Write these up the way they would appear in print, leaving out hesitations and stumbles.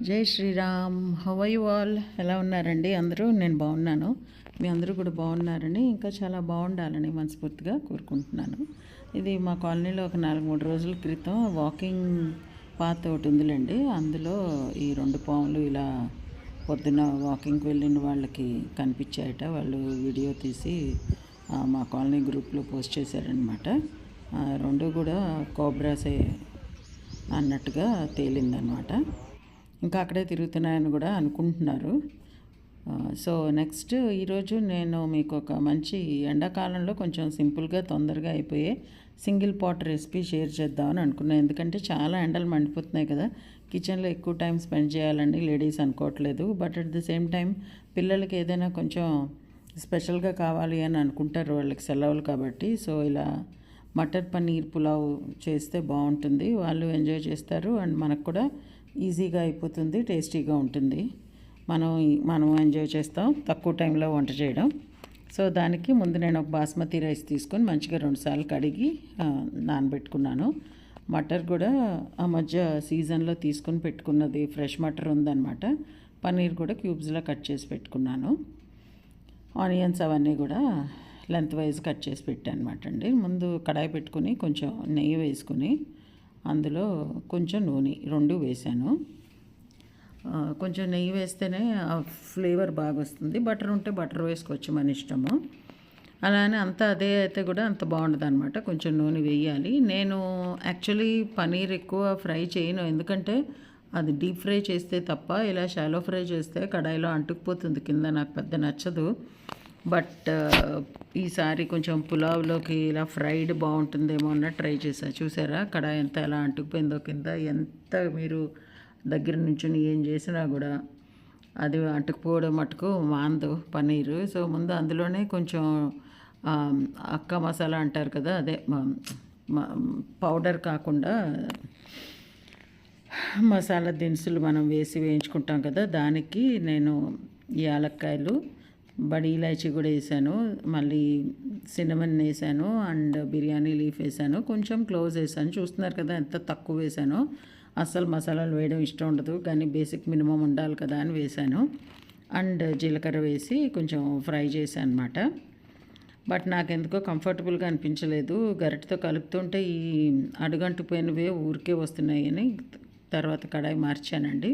జై Shriram. How are you all? ఎలా ఉన్నారండి అందరూ? నేను బాగున్నాను. మీ అందరూ కూడా బాగున్నారని, ఇంకా చాలా బాగుండాలని మనస్ఫూర్తిగా కోరుకుంటున్నాను. ఇది మా కాలనీలో ఒక 4-3 రోజుల క్రితం వాకింగ్ పాత్ ఒకటి ఉందిలేండి. అందులో ఈ 2 పాములు ఇలా పొద్దున వాకింగ్కి వెళ్ళిన వాళ్ళకి కనిపించాయట. వాళ్ళు వీడియో తీసి మా కాలనీ గ్రూప్లో పోస్ట్ చేశారనమాట. 2 కూడా కోబ్రాసే అన్నట్టుగా తేలిందనమాట. ఇంకా అక్కడే తిరుగుతున్నాయని కూడా అనుకుంటున్నారు. సో నెక్స్ట్ ఈరోజు నేను మీకు ఒక మంచి ఎండాకాలంలో కొంచెం సింపుల్గా తొందరగా అయిపోయే సింగిల్ పాట్ రెసిపీ షేర్ చేద్దామని అనుకున్నాను. ఎందుకంటే చాలా ఎండలు మండిపోతున్నాయి కదా, కిచెన్లో ఎక్కువ టైం స్పెండ్ చేయాలని లేడీస్ అనుకోవట్లేదు. But at the same time పిల్లలకి ఏదైనా కొంచెం స్పెషల్గా కావాలి అని అనుకుంటారు, వాళ్ళకి సెలవులు కాబట్టి. సో ఇలా మటర్ పన్నీర్ పులావ్ చేస్తే బాగుంటుంది, వాళ్ళు ఎంజాయ్ చేస్తారు అండ్ మనకు కూడా ఈజీగా అయిపోతుంది, టేస్టీగా ఉంటుంది. మనం ఎంజాయ్ చేస్తాం తక్కువ టైంలో వంట చేయడం. సో దానికి ముందు నేను ఒక బాస్మతి రైస్ తీసుకొని మంచిగా 2 సార్లు కడిగి నానబెట్టుకున్నాను. మటర్ కూడా ఆ మధ్య సీజన్లో తీసుకొని పెట్టుకున్నది ఫ్రెష్ మటర్ ఉందన్నమాట. పన్నీర్ కూడా క్యూబ్స్లో కట్ చేసి పెట్టుకున్నాను. ఆనియన్స్ అవన్నీ కూడా లెంత్ వైజ్ కట్ చేసి పెట్టాను అనమాట అండి. ముందు కడాయి పెట్టుకుని కొంచెం నెయ్యి వేసుకుని అందులో కొంచెం నూనె 2 వేసాను. కొంచెం నెయ్యి వేస్తేనే ఆ ఫ్లేవర్ బాగా వస్తుంది. బటర్ ఉంటే బటర్ వేసుకోవచ్చు, మన ఇష్టము. అలానే అంతా అదే అయితే కూడా అంత బాగుండదు అనమాట, కొంచెం నూనె వేయాలి. నేను యాక్చువల్లీ పనీర్ ఎక్కువ ఫ్రై చేయను, ఎందుకంటే అది డీప్ ఫ్రై చేస్తే తప్ప ఇలా షాలో ఫ్రై చేస్తే కడాయిలో అంటుకుపోతుంది కింద, నాకు పెద్ద నచ్చదు. బట్ ఈసారి కొంచెం పులావ్లోకి ఇలా ఫ్రైడ్ బాగుంటుందేమో అన్నట్టు ట్రై చేశాను. చూసారా కడాయి ఎంత ఎలా అంటుకుపోయిందో కింద. ఎంత మీరు దగ్గర నుంచి ఏం చేసినా కూడా అది అంటుకుపోవడం మటుకు మాందు పన్నీరు. సో ముందు అందులోనే కొంచెం అక్క మసాలా అంటారు కదా, అదే పౌడర్ కాకుండా మసాలా దినుసులు మనం వేసి వేయించుకుంటాం కదా, దానికి నేను యాలక్కాయలు, బడి ఇలాచీ కూడా వేసాను, మళ్ళీ సినమన్ వేసాను అండ్ బిర్యానీ లీఫ్ వేసాను, కొంచెం క్లోవ్స్ వేసాను. చూస్తున్నారు కదా ఎంత తక్కువ వేసానో. అస్సలు మసాలాలు వేయడం ఇష్టం ఉండదు, కానీ బేసిక్ మినిమం ఉండాలి కదా అని వేసాను. అండ్ జీలకర్ర వేసి కొంచెం ఫ్రై చేశాను అనమాట. బట్ నాకు ఎందుకో కంఫర్టబుల్గా అనిపించలేదు, గరిటతో కలుపుతుంటే ఈ అడుగంటిపోయినవే ఊరికే వస్తున్నాయి అని తర్వాత కడాయి మార్చానండి.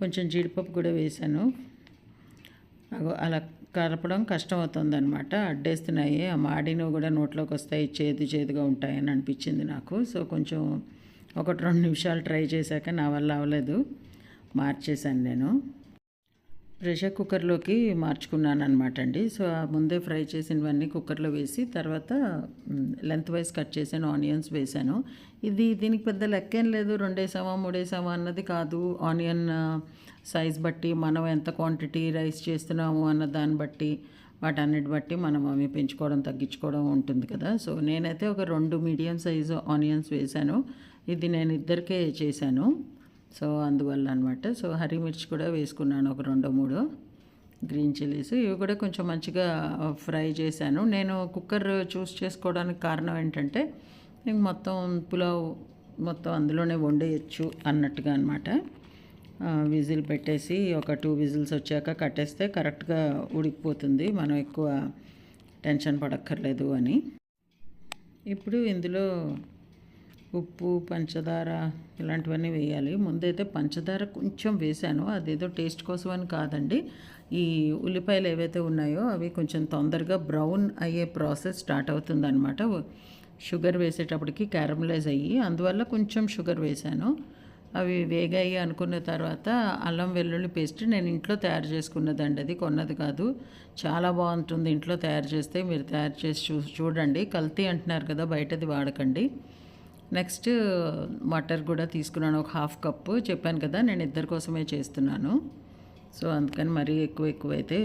కొంచెం జీడిపప్పు కూడా వేసాను. అలా కలపడం కష్టం అవుతుందన్నమాట, అడ్డేస్తున్నాయి, ఆ మాడినవి కూడా నోట్లోకి వస్తాయి, చేదుగా ఉంటాయని అనిపించింది నాకు. సో కొంచెం 1-2 నిమిషాలు ట్రై చేశాక నా వల్ల అవ్వలేదు, మార్చేశాను నేను. ప్రెషర్ కుక్కర్లోకి మార్చుకున్నాను అనమాట అండి. సో ముందే ఫ్రై చేసినవన్నీ కుక్కర్లో వేసి తర్వాత లెంత్ వైజ్ కట్ చేసాను, ఆనియన్స్ వేసాను. దీనికి పెద్ద లెక్కేం లేదు, 2 వేసామా 3 వేసామా అన్నది కాదు. ఆనియన్ సైజ్ బట్టి, మనం ఎంత క్వాంటిటీ రైస్ చేస్తున్నాము అన్న దాన్ని బట్టి, వాటన్నిటి బట్టి మనం అవి పెంచుకోవడం తగ్గించుకోవడం ఉంటుంది కదా. సో నేనైతే ఒక 2 మీడియం సైజు ఆనియన్స్ వేసాను. ఇది నేను ఇద్దరికే చేశాను, సో అందువల్ల అనమాట. సో హరీ మిర్చి కూడా వేసుకున్నాను ఒక 2-3, గ్రీన్ చిల్లీస్ ఇవి కూడా కొంచెం మంచిగా ఫ్రై చేశాను. నేను కుక్కర్ చూస్ చేసుకోవడానికి కారణం ఏంటంటే, ఇంక మొత్తం పులావ్ మొత్తం అందులోనే వండేయచ్చు అన్నట్టుగా అనమాట. విజిల్ పెట్టేసి ఒక 2 విజిల్స్ వచ్చాక కట్టేస్తే కరెక్ట్గా ఉడికిపోతుంది, మనం ఎక్కువ టెన్షన్ పడక్కర్లేదు అని. ఇప్పుడు ఇందులో ఉప్పు, పంచదార ఇలాంటివన్నీ వేయాలి. ముందైతే పంచదార కొంచెం వేసాను, అదేదో టేస్ట్ కోసం అని కాదండి. ఈ ఉల్లిపాయలు ఏవైతే ఉన్నాయో అవి కొంచెం తొందరగా బ్రౌన్ అయ్యే ప్రాసెస్ స్టార్ట్ అవుతుందన్నమాట, షుగర్ వేసేటప్పటికి క్యారమలైజ్ అయ్యి, అందువల్ల కొంచెం షుగర్ వేసాను. అవి వేగాయి అనుకున్న తర్వాత అల్లం వెల్లుల్లి పేస్ట్ నేను ఇంట్లో తయారు చేసుకున్నదండి, అది కొన్నది కాదు. చాలా బాగుంటుంది ఇంట్లో తయారు చేస్తే, మీరు తయారు చేసి చూడండి. కల్తీ అంటున్నారు కదా, బయటది వాడకండి. నెక్స్ట్ మటర్ కూడా తీసుకున్నాను, ఒక 1/2 కప్పు. చెప్పాను కదా నేను ఇద్దరి కోసమే చేస్తున్నాను, సో అందుకని మరీ ఎక్కువ అయితే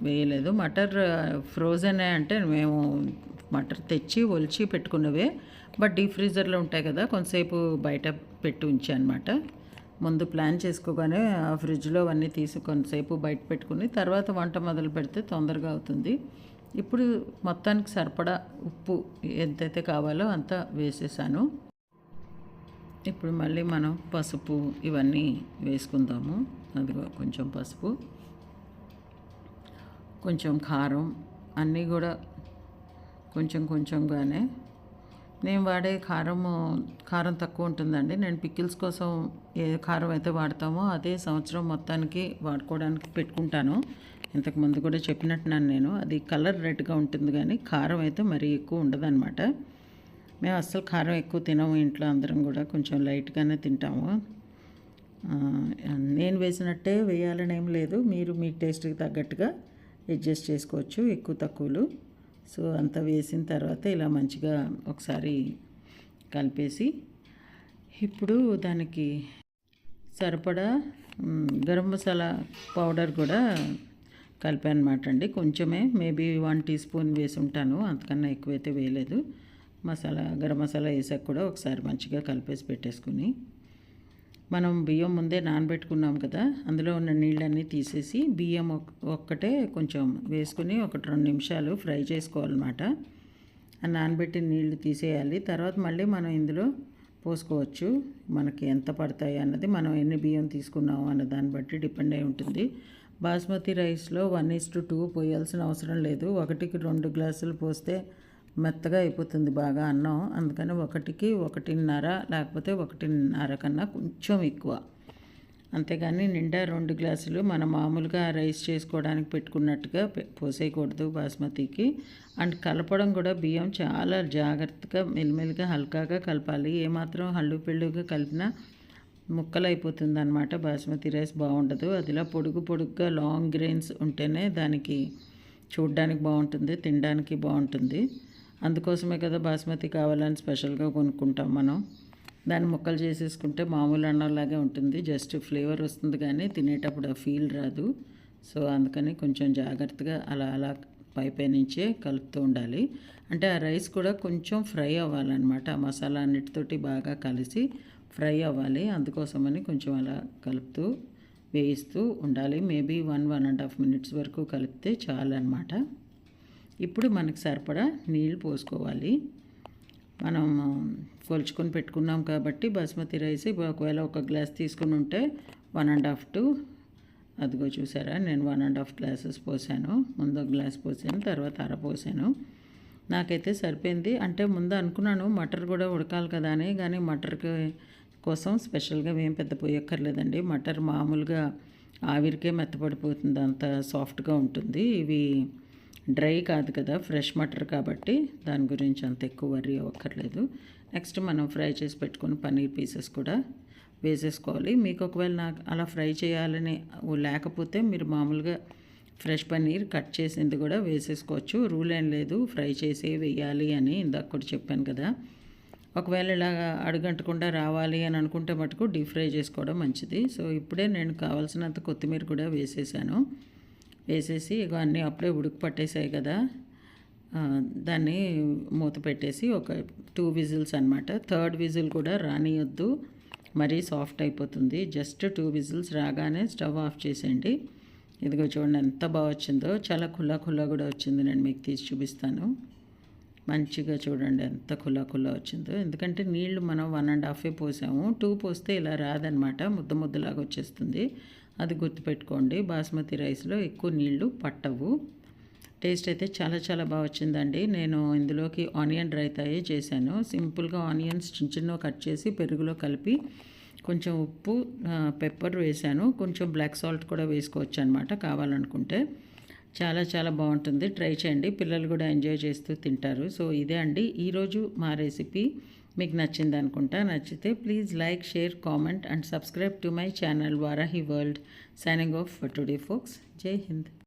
వేయలేదు. మటర్ ఫ్రోజన్ అంటే మేము మటర్ తెచ్చి ఒలిచి పెట్టుకున్నవే, బట్ డీప్ ఫ్రీజర్లో ఉంటాయి కదా, కొంతసేపు బయట పెట్టి ఉంచి అనమాట. ముందు ప్లాన్ చేసుకోగానే ఆ ఫ్రిడ్జ్లో అవన్నీ తీసి కొంతసేపు బయట పెట్టుకుని తర్వాత వంట మొదలు పెడితే తొందరగా అవుతుంది. ఇప్పుడు మొత్తానికి సరిపడా ఉప్పు ఎంతైతే కావాలో అంత వేసేసాను. ఇప్పుడు మళ్ళీ మనం పసుపు ఇవన్నీ వేసుకుందాము. అదిగో కొంచెం పసుపు, కొంచెం కారం, అన్నీ కూడా కొంచెం కొంచెంగానే. నేను వాడే కారం తక్కువ ఉంటుందండి. నేను పికిల్స్ కోసం ఏ కారం అయితే వాడతామో అదే సంవత్సరం మొత్తానికి వాడుకోవడానికి పెట్టుకుంటాను. ఇంతకుముందు కూడా చెప్పినట్టున్నాను నేను. అది కలర్ రెడ్గా ఉంటుంది కానీ కారం అయితే మరీ ఎక్కువ ఉండదన్నమాట. మేము అస్సలు కారం ఎక్కువ తినము ఇంట్లో, అందరం కూడా కొంచెం లైట్గానే తింటాము. నేను వేసినట్టే వేయాలని ఏం లేదు, మీరు మీ టేస్ట్కి తగ్గట్టుగా అడ్జస్ట్ చేసుకోవచ్చు ఎక్కువ తక్కువలు. సో అంతా వేసిన తర్వాత ఇలా మంచిగా ఒకసారి కలిపేసి, ఇప్పుడు దానికి సరిపడా గరం మసాలా పౌడర్ కూడా కలిపాను అనమాట అండి. కొంచెమే, మేబీ 1 టీ స్పూన్ వేసి ఉంటాను, అంతకన్నా ఎక్కువైతే వేయలేదు. గరం మసాలా వేసాక కూడా ఒకసారి మంచిగా కలిపేసి పెట్టేసుకుని, మనం బియ్యం ముందే నానబెట్టుకున్నాం కదా, అందులో ఉన్న నీళ్ళన్నీ తీసేసి బియ్యం ఒక్కటే కొంచెం వేసుకుని 1-2 నిమిషాలు ఫ్రై చేసుకోవాలన్నమాట. ఆ నానబెట్టిన నీళ్లు తీసేయాలి. తర్వాత మళ్ళీ మనం ఇందులో పోసుకోవచ్చు. మనకి ఎంత పడతాయి అన్నది, మనం ఎన్ని బియ్యం తీసుకున్నాము అన్న దాన్ని బట్టి డిపెండ్ అయి ఉంటుంది. బాస్మతి రైస్లో 1:2 పోయాల్సిన అవసరం లేదు. 1కి 2 గ్లాసులు పోస్తే మెత్తగా అయిపోతుంది బాగా అన్నం. అందుకని 1కి 1.5 లేకపోతే 1.5 కన్నా కొంచెం ఎక్కువ, అంతేగాని నిండా 2 గ్లాసులు మనం మామూలుగా రైస్ చేసుకోవడానికి పెట్టుకున్నట్టుగా పోసేయకూడదు బాస్మతికి. అండ్ కలపడం కూడా బియ్యం చాలా జాగ్రత్తగా మెల్లిమెల్లిగా హల్కాగా కలపాలి. ఏమాత్రం హల్లు పెళ్ళుగా కలిపినా ముక్కలు అయిపోతుంది అనమాట. బాస్మతి రైస్ బాగుండదు. అదిలా పొడుగుగా లాంగ్ గ్రెయిన్స్ ఉంటేనే దానికి చూడడానికి బాగుంటుంది, తినడానికి బాగుంటుంది. అందుకోసమే కదా బాస్మతి కావాలని స్పెషల్గా కొనుక్కుంటాం మనం. దాన్ని ముక్కలు చేసేసుకుంటే మామూలు అన్నంలాగే ఉంటుంది, జస్ట్ ఫ్లేవర్ వస్తుంది కానీ తినేటప్పుడు ఆ ఫీల్ రాదు. సో అందుకని కొంచెం జాగ్రత్తగా అలా పై నుంచే కలుపుతూ ఉండాలి. అంటే ఆ రైస్ కూడా కొంచెం ఫ్రై అవ్వాలన్నమాట, ఆ మసాలా అన్నిటితోటి బాగా కలిసి ఫ్రై అవ్వాలి. అందుకోసమని కొంచెం అలా కలుపుతూ వేయిస్తూ ఉండాలి. మేబీ 1-1.5 మినిట్స్ వరకు కలిపితే చాలన్నమాట. ఇప్పుడు మనకు సరిపడా నీళ్ళు పోసుకోవాలి. మనం కొలుచుకొని పెట్టుకున్నాం కాబట్టి బాస్మతి రైస్ ఒకవేళ 1 గ్లాస్ తీసుకుని ఉంటే 1.5 అదిగో చూసారా, నేను 1.5 గ్లాసెస్ పోసాను. ముందు 1 గ్లాస్ పోసాను, తర్వాత అర పోసాను. నాకైతే సరిపోయింది. అంటే ముందు అనుకున్నాను మటర్ కూడా ఉడకాలి కదా అని, కానీ మటర్ కోసం స్పెషల్గా ఏం పెద్ద పోయక్కర్లేదండి. మటర్ మామూలుగా ఆవిరికే మెత్తపడిపోతుంది, అంత సాఫ్ట్గా ఉంటుంది. ఇవి డ్రై కాదు కదా, ఫ్రెష్ మటర్ కాబట్టి దాని గురించి అంత ఎక్కువ వర్రీ అవ్వక్కర్లేదు. నెక్స్ట్ మనం ఫ్రై చేసి పెట్టుకుని పన్నీర్ పీసెస్ కూడా వేసేసుకోవాలి. మీకు ఒకవేళ నాకు అలా ఫ్రై చేయాలని లేకపోతే మీరు మామూలుగా ఫ్రెష్ పన్నీర్ కట్ చేసింది కూడా వేసేసుకోవచ్చు. రూల్ ఏం లేదు ఫ్రై చేసి వేయాలి అని, ఇందాక కూడా చెప్పాను కదా. ఒకవేళ ఇలా అడుగంటకుండా రావాలి అని అనుకుంటే మటుకు డీప్ ఫ్రై చేసుకోవడం మంచిది. సో ఇప్పుడే నేను కావాల్సినంత కొత్తిమీర కూడా వేసేసాను. వేసేసి ఇక అన్నీ అప్పుడే ఉడుకు పట్టేసాయి కదా, దాన్ని మూత పెట్టేసి ఒక 2 విజిల్స్ అనమాట. 3rd విజిల్ కూడా రానియొద్దు, మరీ సాఫ్ట్ అయిపోతుంది. జస్ట్ 2 విజిల్స్ రాగానే స్టవ్ ఆఫ్ చేసేయండి. ఇదిగో చూడండి ఎంత బాగా వచ్చిందో, చాలా ఖుల్లా కూడా వచ్చింది. నేను మీకు తీసి చూపిస్తాను. మంచిగా చూడండి ఎంత ఖుల్లా వచ్చిందో. ఎందుకంటే నీళ్లు మనం 1.5 పోసాము, 2 పోస్తే ఇలా రాదనమాట, ముద్దలాగా వచ్చేస్తుంది. అది గుర్తుపెట్టుకోండి. బాస్మతి రైస్లో ఎక్కువ నీళ్లు పట్టవు. టేస్ట్ అయితే చాలా బాగా వచ్చిందండి. నేను ఇందులోకి ఆనియన్ రైతాయే చేశాను. సింపుల్గా ఆనియన్స్ చిన్న కట్ చేసి పెరుగులో కలిపి కొంచెం ఉప్పు పెప్పర్ వేశాను. కొంచెం బ్లాక్ సాల్ట్ కూడా వేసుకోవచ్చు అనమాట కావాలనుకుంటే. చాలా బాగుంటుంది, ట్రై చేయండి. పిల్లలు కూడా ఎంజాయ్ చేస్తూ తింటారు. సో ఇదే అండి ఈరోజు మా రెసిపీ. మీకు నచ్చింది అనుకుంటా. నచ్చితే please like, share, comment and subscribe to my channel Varahi world. Signing off for today folks. జై హింద్.